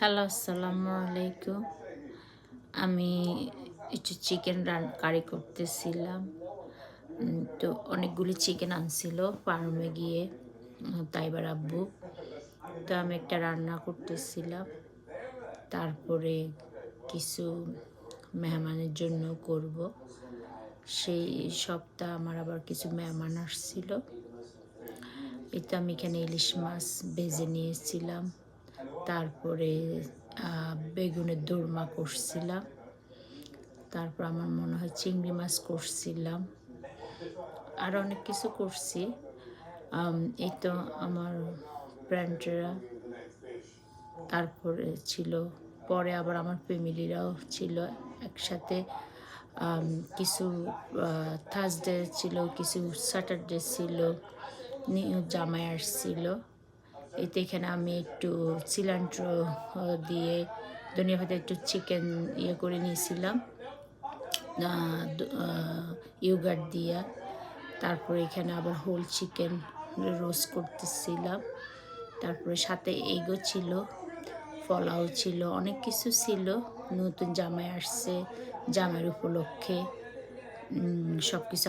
Hello, আসসালামু আলাইকুম। আমি একটু চিকেন কারি করতেছিলাম। তো অনেকগুলি চিকেন আনছিল ফার্মে গিয়ে তাইবার আব্বু। তো আমি একটা রান্না করতেছিলাম। তারপরে কিছু মেহমানের জন্য করব। সেই সপ্তাহ আমার আবার কিছু মেহমান আসছিল। এই তো আমি এখানে ইলিশ মাছ ভেজে নিয়েছিলাম। তারপরে বেগুনের দোরমা করছিলাম। তারপর আমার মনে হয় চিংড়ি মাছ করছিলাম। আর অনেক কিছু করছি। এই তো আমার ফ্রেন্ডরা তারপরে ছিল। পরে আবার আমার ফ্যামিলিরাও ছিল একসাথে। কিছু থার্সডে ছিল, কিছু স্যাটারডে ছিল, নিউ জামাই আসছিল। এতে এখানে আমি একটু সিলান্ট্রো দিয়ে ধনিয়া পাতা একটু চিকেন করে নিয়েছিলাম ইয়োগার্ট দিয়া। তারপরে এখানে আবার হোল চিকেন রোস্ট করতেছিলাম। তারপরে সাথে এগও ছিল, পোলাও ছিল, অনেক কিছু ছিল। নতুন জামাই আসছে, জামাইয়ের উপলক্ষে সব কিছু